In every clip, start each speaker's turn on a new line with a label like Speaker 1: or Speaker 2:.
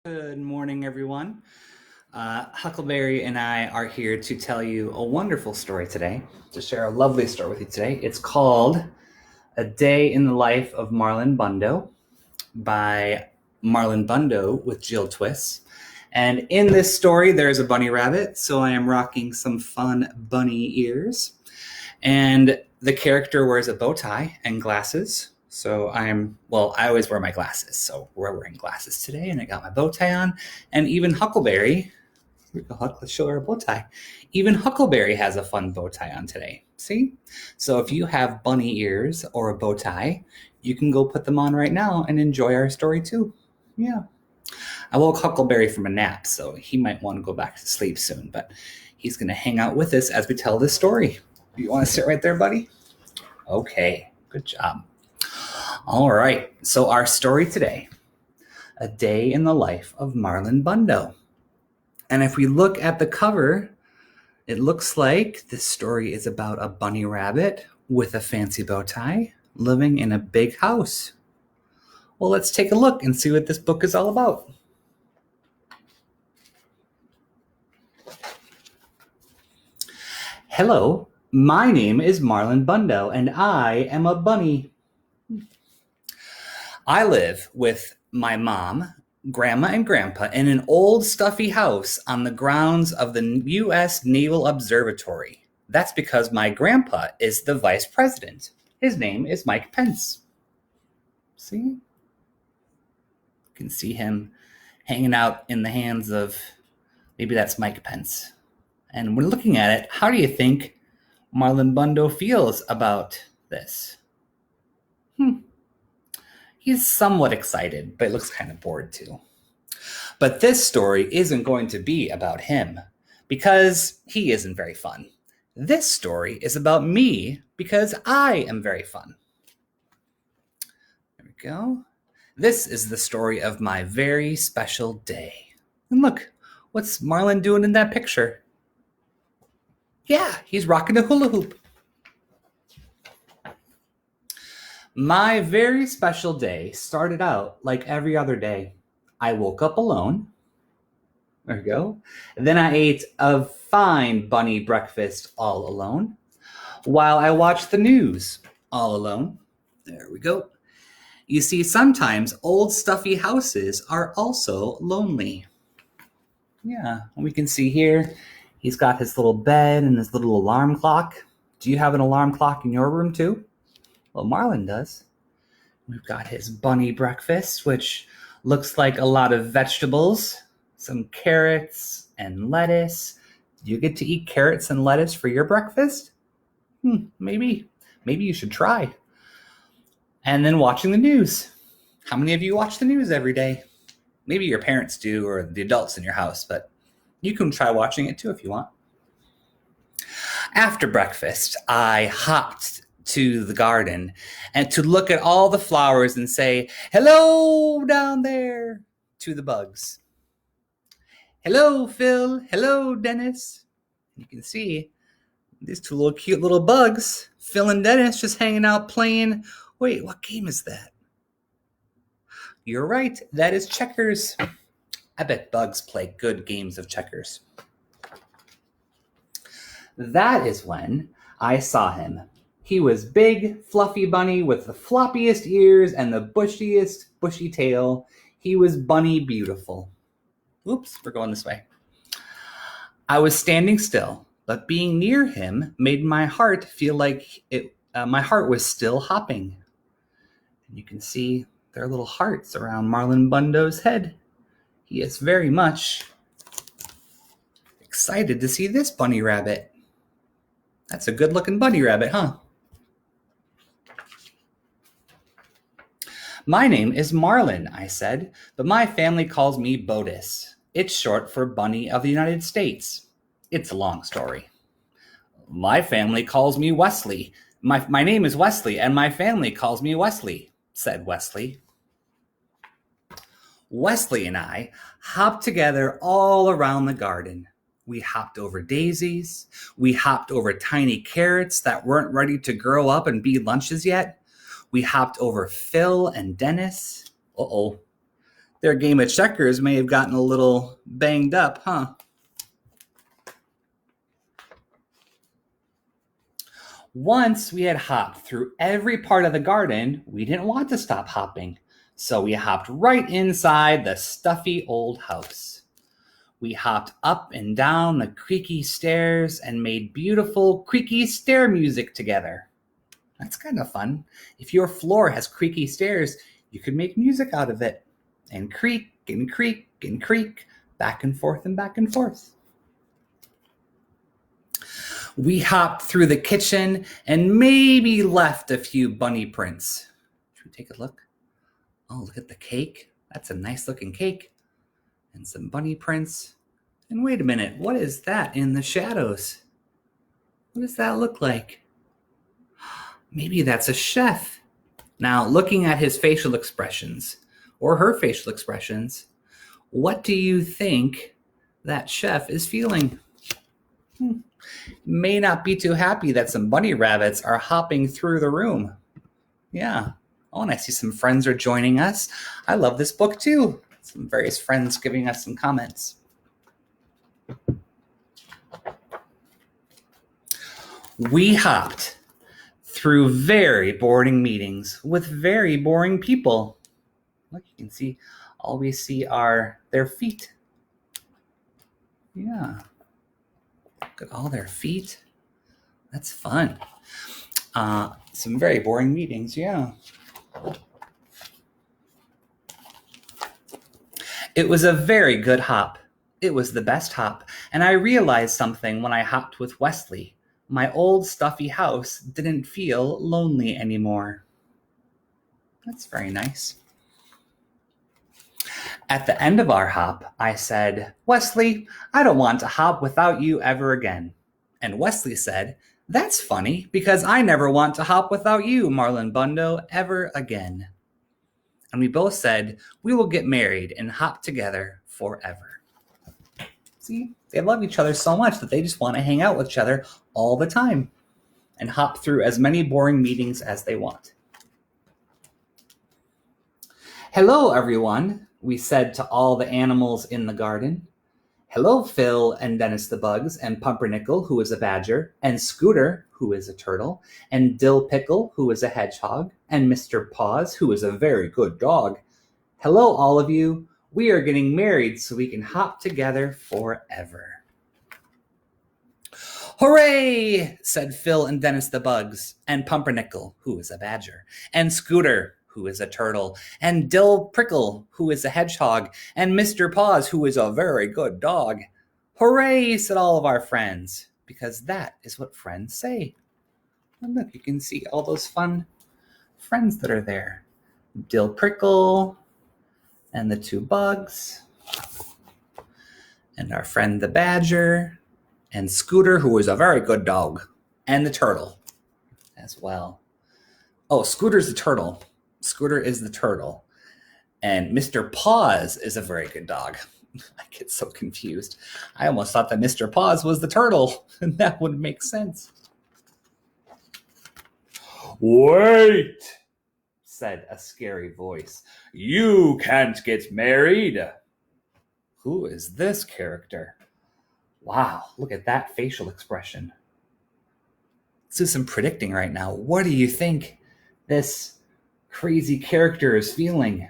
Speaker 1: Good morning, everyone. Huckleberry and I are here to tell you a wonderful story today, to share a lovely story with you today. It's called A Day in the Life of Marlon Bundo by Marlon Bundo with Jill Twiss. And in this story, there's a bunny rabbit, so I am rocking some fun bunny ears. And the character wears a bow tie and glasses. So I always wear my glasses. So we're wearing glasses today, and I got my bow tie on. And even Huckleberry, let's show her a bow tie. Even Huckleberry has a fun bow tie on today. See? So if you have bunny ears or a bow tie, you can go put them on right now and enjoy our story too. Yeah. I woke Huckleberry from a nap, so he might want to go back to sleep soon, but he's going to hang out with us as we tell this story. You want to sit right there, buddy? Okay, good job. All right, so our story today, A Day in the Life of Marlon Bundo. And if we look at the cover, it looks like this story is about a bunny rabbit with a fancy bow tie living in a big house. Well, let's take a look and see what this book is all about. Hello, my name is Marlon Bundo, and I am a bunny. I live with my mom, grandma, and grandpa in an old stuffy house on the grounds of the U.S. Naval Observatory. That's because my grandpa is the vice president. His name is Mike Pence. See? You can see him hanging out in the hands of, maybe that's Mike Pence. And when looking at it, how do you think Marlon Bundo feels about this? He's somewhat excited, but looks kind of bored too. But this story isn't going to be about him, because he isn't very fun. This story is about me, because I am very fun. There we go. This is the story of my very special day. And look, what's Marlon doing in that picture? Yeah, he's rocking a hula hoop. My very special day started out like every other day. I woke up alone. There we go. Then I ate a fine bunny breakfast all alone, while I watched the news all alone. There we go. You see, sometimes old stuffy houses are also lonely. Yeah, we can see here, he's got his little bed and his little alarm clock. Do you have an alarm clock in your room too? Well, Marlon does. We've got his bunny breakfast, which looks like a lot of vegetables, some carrots and lettuce. Do you get to eat carrots and lettuce for your breakfast? Maybe you should try. And then watching the news. How many of you watch the news every day? Maybe your parents do, or the adults in your house, but you can try watching it too if you want. After breakfast, I hopped to the garden and to look at all the flowers and say, hello down there to the bugs. Hello, Phil. Hello, Dennis. You can see these two little cute little bugs, Phil and Dennis, just hanging out playing. Wait, what game is that? You're right, that is checkers. I bet bugs play good games of checkers. That is when I saw him. He was big, fluffy bunny with the floppiest ears and the bushiest bushy tail. He was bunny beautiful. Oops, we're going this way. I was standing still, but being near him made my heart feel like my heart was still hopping. And you can see there are little hearts around Marlon Bundo's head. He is very much excited to see this bunny rabbit. That's a good-looking bunny rabbit, huh? My name is Marlon, I said, but my family calls me Botus. It's short for Bunny of the United States. It's a long story. My family calls me Wesley. My name is Wesley, and my family calls me Wesley, said Wesley. Wesley and I hopped together all around the garden. We hopped over daisies. We hopped over tiny carrots that weren't ready to grow up and be lunches yet. We hopped over Phil and Dennis. Their game of checkers may have gotten a little banged up, huh? Once we had hopped through every part of the garden, we didn't want to stop hopping. So we hopped right inside the stuffy old house. We hopped up and down the creaky stairs and made beautiful creaky stair music together. That's kind of fun. If your floor has creaky stairs, you could make music out of it. And creak and creak and creak, back and forth and back and forth. We hopped through the kitchen and maybe left a few bunny prints. Should we take a look? Oh, look at the cake. That's a nice looking cake. And some bunny prints. And wait a minute, what is that in the shadows? What does that look like? Maybe that's a chef. Now, looking at his facial expressions, or her facial expressions, what do you think that chef is feeling? May not be too happy that some bunny rabbits are hopping through the room. Yeah. Oh, and I see some friends are joining us. I love this book too. Some various friends giving us some comments. We hopped through very boring meetings with very boring people. Look, you can see, all we see are their feet. Yeah. Look at all their feet. That's fun. Some very boring meetings, yeah. It was a very good hop. It was the best hop. And I realized something when I hopped with Wesley. My old stuffy house didn't feel lonely anymore. That's very nice. At the end of our hop, I said, Wesley, I don't want to hop without you ever again. And Wesley said, that's funny, because I never want to hop without you, Marlon Bundo, ever again. And we both said, we will get married and hop together forever. See, they love each other so much that they just want to hang out with each other all the time and hop through as many boring meetings as they want. Hello, everyone, we said to all the animals in the garden. Hello, Phil and Dennis the Bugs, and Pumpernickel, who is a badger, and Scooter, who is a turtle, and Dill Pickle, who is a hedgehog, and Mr. Paws, who is a very good dog. Hello, all of you. We are getting married so we can hop together forever. Hooray, said Phil and Dennis the Bugs, and Pumpernickel, who is a badger, and Scooter, who is a turtle, and Dill Prickle, who is a hedgehog, and Mr. Paws, who is a very good dog. Hooray, said all of our friends, because that is what friends say. And look, you can see all those fun friends that are there. Dill Prickle, and the two bugs, and our friend the badger, and Scooter, who is a very good dog, and the turtle as well. Oh, Scooter's the turtle. Scooter is the turtle. And Mr. Paws is a very good dog. I get so confused. I almost thought that Mr. Paws was the turtle, and that would make sense. Wait, said a scary voice. You can't get married. Who is this character? Wow, look at that facial expression. Let's do some predicting right now. What do you think this crazy character is feeling?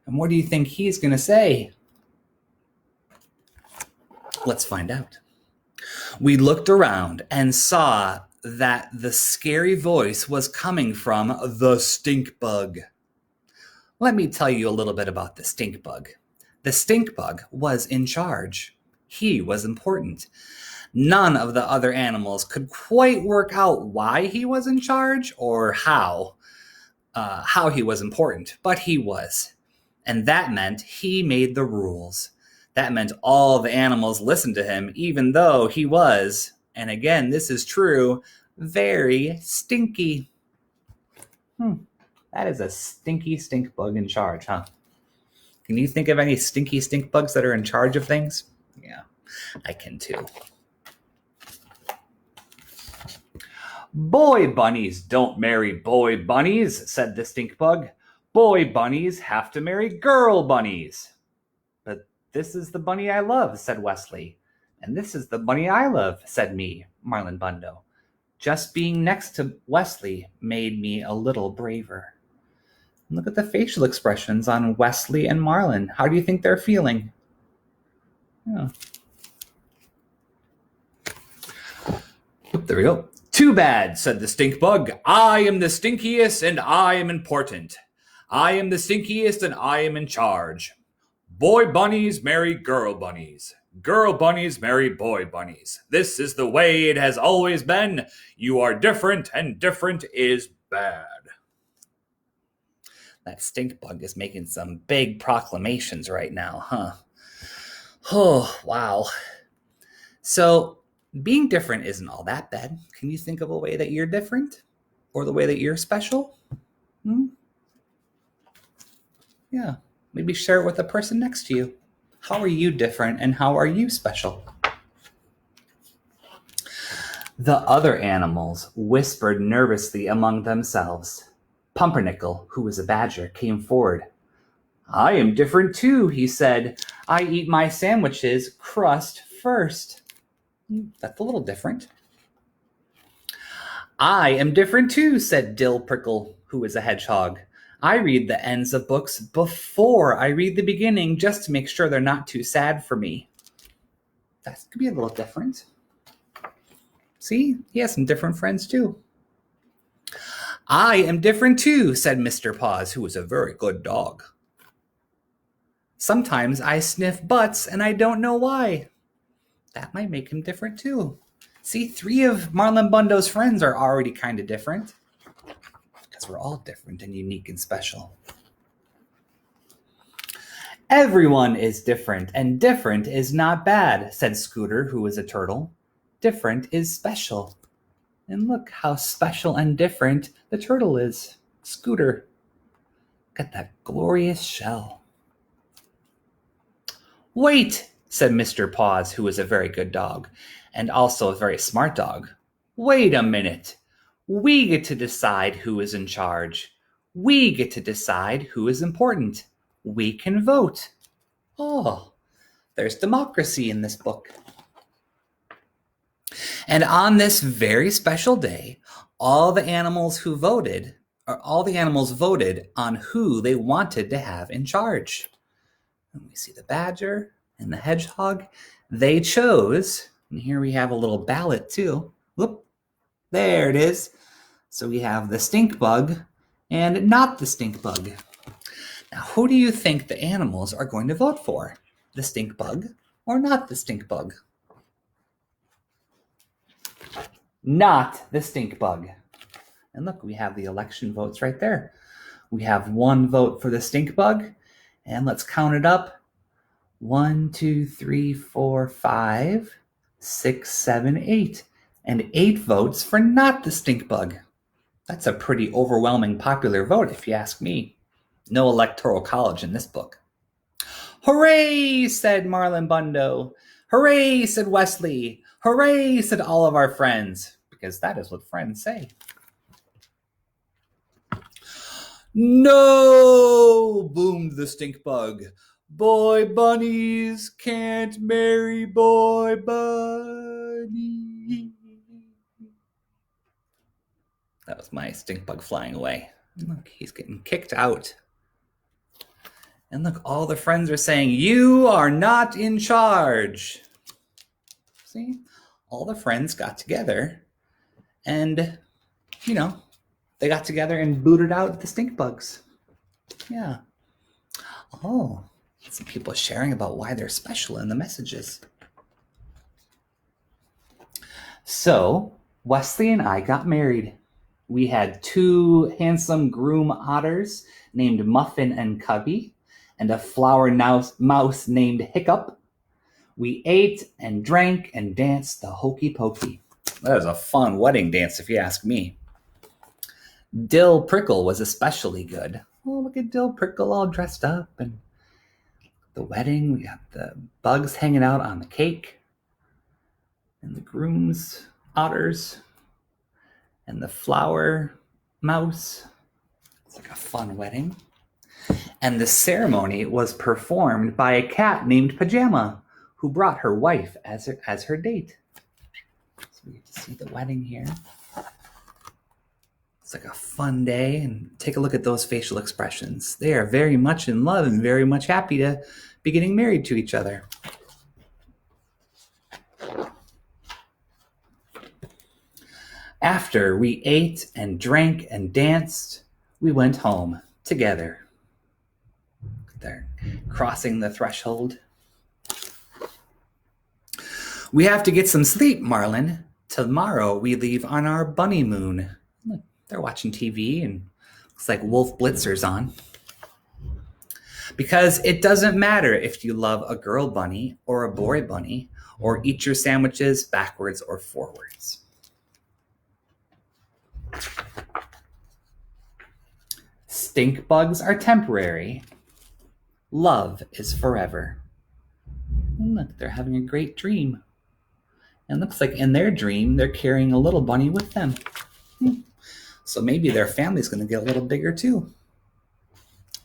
Speaker 1: And what do you think he's going to say? Let's find out. We looked around and saw that the scary voice was coming from the stink bug. Let me tell you a little bit about the stink bug. The stink bug was in charge. He was important. None of the other animals could quite work out why he was in charge or how he was important, but he was. And that meant he made the rules. That meant all the animals listened to him, even though he was, and again, this is true, very stinky. That is a stinky stink bug in charge, huh? Can you think of any stinky stink bugs that are in charge of things? Yeah, I can too. Boy bunnies don't marry boy bunnies, said the stink bug. Boy bunnies have to marry girl bunnies. But this is the bunny I love, said Wesley. And this is the bunny I love, said me, Marlon Bundo. Just being next to Wesley made me a little braver. Look at the facial expressions on Wesley and Marlon. How do you think they're feeling? Yeah. There we go. Too bad, said the stink bug. I am the stinkiest and I am important. I am the stinkiest and I am in charge. Boy bunnies marry girl bunnies. Girl bunnies marry boy bunnies. This is the way it has always been. You are different and different is bad. That stink bug is making some big proclamations right now, huh? Oh, wow. So, being different isn't all that bad. Can you think of a way that you're different? Or the way that you're special? Yeah, maybe share it with the person next to you. How are you different and how are you special? The other animals whispered nervously among themselves. Pumpernickel, who was a badger, came forward. I am different too, he said. I eat my sandwiches crust first. That's a little different. I am different too, said Dill Prickle, who was a hedgehog. I read the ends of books before I read the beginning just to make sure they're not too sad for me. That could be a little different. See, he has some different friends too. I am different too, said Mr. Paws, who was a very good dog. Sometimes I sniff butts and I don't know why. That might make him different too. See, 3 of Marlon Bundo's friends are already kind of different. Because we're all different and unique and special. Everyone is different, and different is not bad, said Scooter, who was a turtle. Different is special. And look how special and different the turtle is. Scooter. Look at that glorious shell. Wait, said Mr. Paws, who was a very good dog, and also a very smart dog. Wait a minute. We get to decide who is in charge. We get to decide who is important. We can vote. Oh, there's democracy in this book. And on this very special day, all the animals voted on who they wanted to have in charge. And we see the badger and the hedgehog. They chose, and here we have a little ballot too. Whoop, there it is. So we have the stink bug and not the stink bug. Now, who do you think the animals are going to vote for? The stink bug or not the stink bug? Not the stink bug. And look, we have the election votes right there. We have 1 vote for the stink bug, and let's count it up. 1, 2, 3, 4, 5, 6, 7, 8. And 8 votes for not the stink bug. That's a pretty overwhelming popular vote, if you ask me. No electoral college in this book. Hooray, said Marlon Bundo. Hooray, said Wesley. Hooray, said all of our friends. Because that is what friends say. No, boomed the stink bug. Boy bunnies can't marry boy bunny. That was my stink bug flying away. Look, he's getting kicked out. And look, all the friends are saying, you are not in charge. See? All the friends got together and, they got together and booted out the stink bugs. Yeah. Oh, some people sharing about why they're special in the messages. So, Wesley and I got married. We had 2 handsome groom otters named Muffin and Cubby, and a flower mouse named Hiccup. We ate and drank and danced the hokey pokey. That was a fun wedding dance, if you ask me. Dill Prickle was especially good. Oh, look at Dill Prickle all dressed up. And the wedding, we got the bugs hanging out on the cake. And the groom's otters. And the flower mouse. It's like a fun wedding. And the ceremony was performed by a cat named Pajama, who brought her wife as her date. So we get to see the wedding here. It's like a fun day, and take a look at those facial expressions. They are very much in love and very much happy to be getting married to each other. After we ate and drank and danced, we went home together. They're crossing the threshold. We have to get some sleep, Marlon. Tomorrow we leave on our bunny moon. Look, they're watching TV and looks like Wolf Blitzer's on. Because it doesn't matter if you love a girl bunny or a boy bunny or eat your sandwiches backwards or forwards. Stink bugs are temporary. Love is forever. And look, they're having a great dream. And looks like in their dream, they're carrying a little bunny with them. So maybe their family's going to get a little bigger too.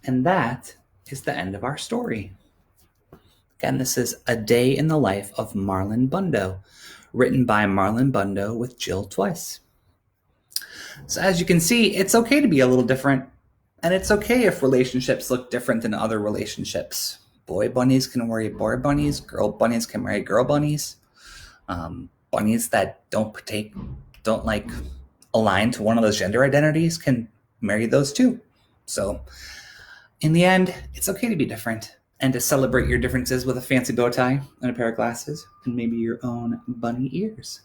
Speaker 1: And that is the end of our story. Again, this is A Day in the Life of Marlon Bundo, written by Marlon Bundo with Jill Twice. So as you can see, it's okay to be a little different. And it's okay if relationships look different than other relationships. Boy bunnies can marry boy bunnies. Girl bunnies can marry girl bunnies. Bunnies that don't align to one of those gender identities can marry those too. So in the end, it's okay to be different and to celebrate your differences with a fancy bow tie and a pair of glasses and maybe your own bunny ears.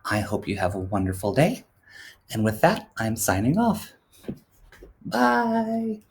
Speaker 1: I hope you have a wonderful day. And with that, I'm signing off. Bye.